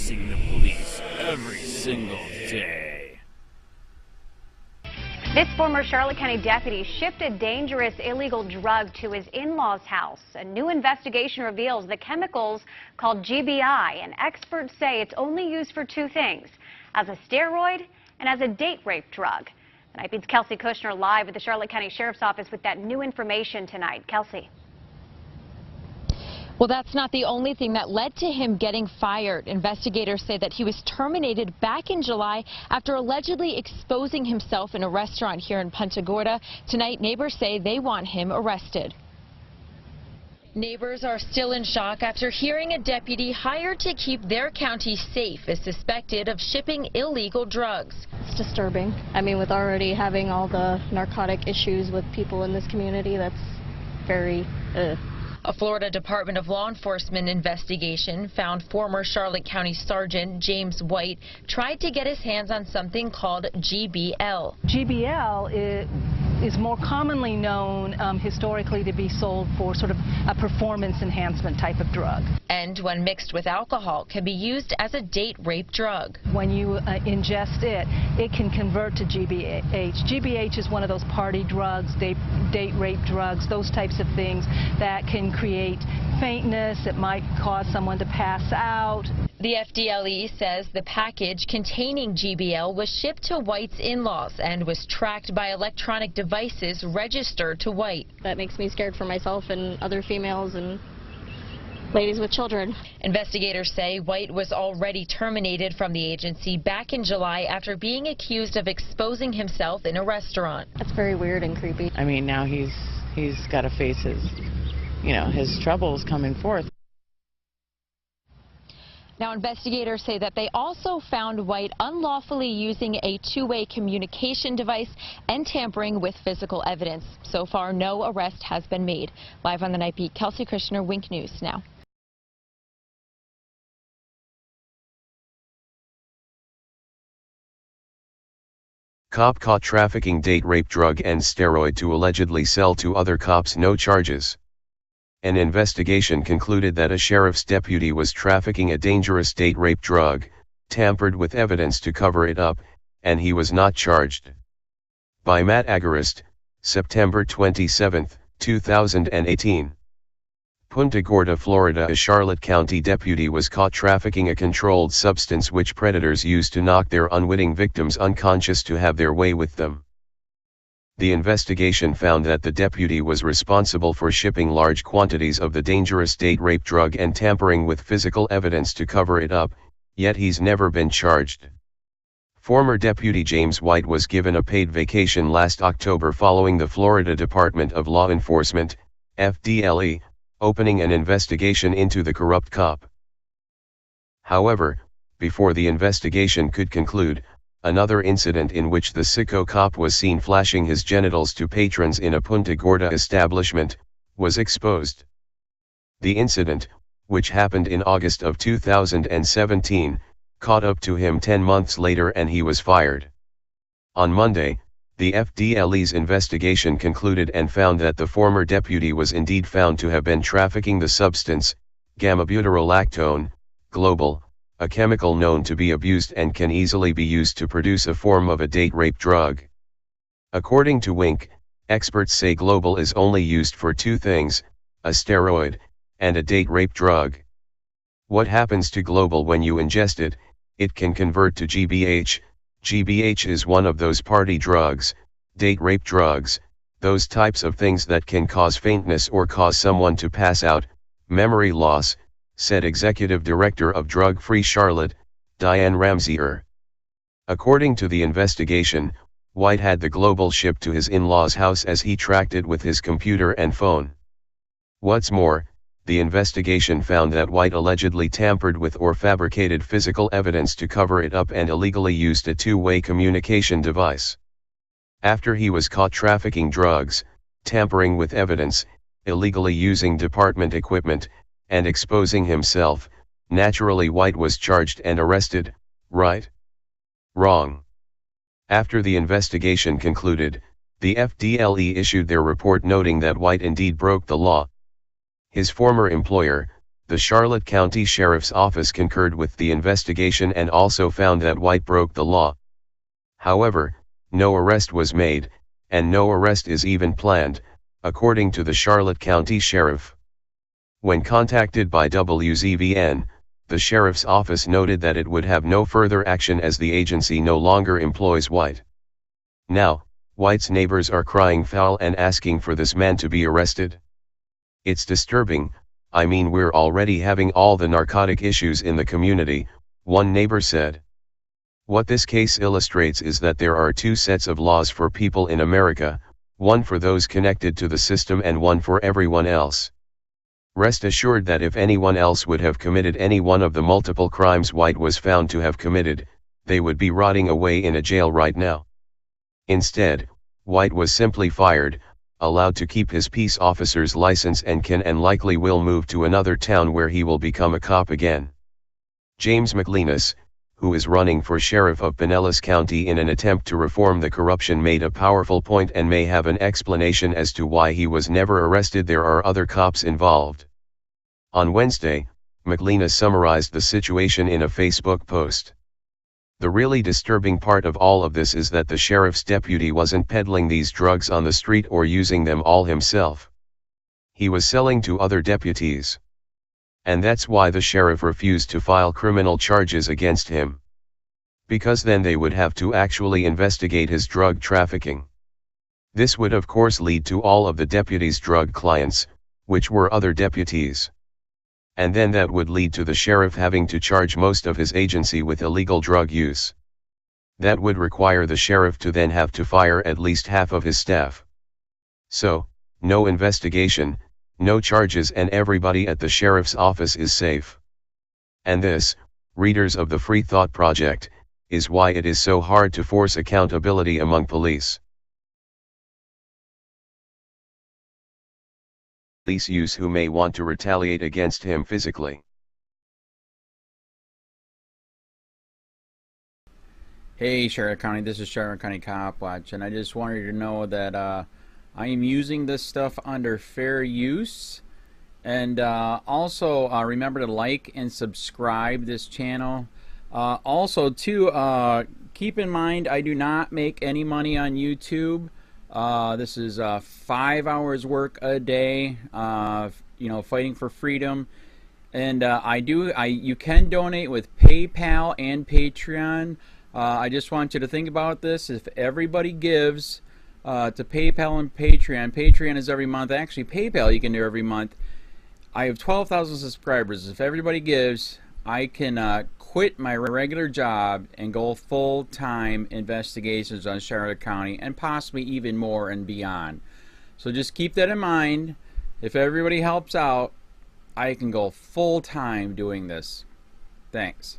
facing the police every single day. This former Charlotte County deputy shipped a dangerous illegal drug to his in-laws' house. A new investigation reveals the chemicals called GBI, and experts say it's only used for two things: as a steroid and as a date rape drug. And IP's Kasey Kushner live at the Charlotte County Sheriff's Office with that new information tonight. Kasey. Well, that's not the only thing that led to him getting fired. Investigators say that he was terminated back in July after allegedly exposing himself in a restaurant here in Punta Gorda. Tonight, neighbors say they want him arrested. Neighbors are still in shock after hearing a deputy hired to keep their county safe is suspected of shipping illegal drugs. It's disturbing. I mean, with already having all the narcotic issues with people in this community, that's very A Florida Department of Law Enforcement investigation found former Charlotte County Sergeant James White tried to get his hands on something called GBL. GBL is more commonly known historically to be sold for sort of a performance enhancement type of drug. And when mixed with alcohol, can be used as a date rape drug. When you ingest it, it can convert to GBH. GBH is one of those party drugs, date rape drugs, those types of things that can create faintness. It might cause someone to pass out. The FDLE says the package containing GBL was shipped to White's in-laws and was tracked by electronic devices registered to White. that makes me scared for myself and other females and ladies with children. Investigators say White was already terminated from the agency back in July after being accused of exposing himself in a restaurant. That's very weird and creepy. I mean, now he's got to face his troubles coming forth. Now, investigators say that they also found White unlawfully using a two-way communication device and tampering with physical evidence. So far, no arrest has been made. Live on the Night Beat, Kasey Kushner, Wink News now. Cop caught trafficking date rape drug and steroid to allegedly sell to other cops, no charges. An investigation concluded that a sheriff's deputy was trafficking a dangerous date rape drug, tampered with evidence to cover it up, and he was not charged. By Matt Agarist, September 27, 2018. Punta Gorda, Florida. A Charlotte County deputy was caught trafficking a controlled substance which predators use to knock their unwitting victims unconscious to have their way with them. The investigation found that the deputy was responsible for shipping large quantities of the dangerous date rape drug and tampering with physical evidence to cover it up, yet he's never been charged. Former Deputy James White was given a paid vacation last October following the Florida Department of Law Enforcement, FDLE, opening an investigation into the corrupt cop. However, before the investigation could conclude, another incident in which the sicko cop was seen flashing his genitals to patrons in a Punta Gorda establishment, was exposed. The incident, which happened in August of 2017, caught up to him 10 months later and he was fired. On Monday, the FDLE's investigation concluded and found that the former deputy was indeed found to have been trafficking the substance, gamma-butyrolactone, global, a chemical known to be abused and can easily be used to produce a form of a date rape drug. According to Wink, experts say global is only used for two things, a steroid, and a date rape drug. What happens to global when you ingest it? It can convert to GBH. GBH is one of those party drugs, date rape drugs, those types of things that can cause faintness or cause someone to pass out, memory loss, said Executive Director of Drug Free Charlotte, Diane Ramsier. According to the investigation, White had the global shipped to his in-laws' house as he tracked it with his computer and phone. What's more, the investigation found that White allegedly tampered with or fabricated physical evidence to cover it up and illegally used a two-way communication device. After he was caught trafficking drugs, tampering with evidence, illegally using department equipment, and exposing himself, naturally White was charged and arrested, right? Wrong. After the investigation concluded, the FDLE issued their report noting that White indeed broke the law. His former employer, the Charlotte County Sheriff's Office concurred with the investigation and also found that White broke the law. However, no arrest was made, and no arrest is even planned, according to the Charlotte County Sheriff. When contacted by WZVN, the Sheriff's Office noted that it would have no further action as the agency no longer employs White. Now, White's neighbors are crying foul and asking for this man to be arrested. It's disturbing. I mean, we're already having all the narcotic issues in the community, one neighbor said. What this case illustrates is that there are two sets of laws for people in America, one for those connected to the system and one for everyone else. Rest assured that if anyone else would have committed any one of the multiple crimes White was found to have committed, they would be rotting away in a jail right now. Instead, White was simply fired, allowed to keep his peace officer's license, and can and likely will move to another town where he will become a cop again. James McLenis, who is running for sheriff of Pinellas County in an attempt to reform the corruption, made a powerful point and may have an explanation as to why he was never arrested. There are other cops involved. On Wednesday, McLenis summarized the situation in a Facebook post. The really disturbing part of all of this is that the sheriff's deputy wasn't peddling these drugs on the street or using them all himself. He was selling to other deputies. And that's why the sheriff refused to file criminal charges against him. Because then they would have to actually investigate his drug trafficking. This would of course lead to all of the deputy's drug clients, which were other deputies. And then that would lead to the sheriff having to charge most of his agency with illegal drug use. That would require the sheriff to then have to fire at least half of his staff. So, no investigation, no charges, and everybody at the sheriff's office is safe. And this, readers of the Free Thought Project, is why it is so hard to force accountability among police. Police use who may want to retaliate against him physically. Hey Charlotte County, this is Charlotte County COPWATCH, and I just wanted you to know that I am using this stuff under fair use. And also remember to like and subscribe this channel. Also too, keep in mind I do not make any money on YouTube. This is 5 hours work a day, you know, fighting for freedom. And you can donate with PayPal and Patreon. I just want you to think about this. If everybody gives to PayPal and Patreon, Patreon is every month. Actually, PayPal you can do every month. I have 12,000 subscribers. If everybody gives, I can quit my regular job and go full-time investigations on Charlotte County, and possibly even more and beyond. So just keep that in mind. If everybody helps out, I can go full-time doing this. Thanks.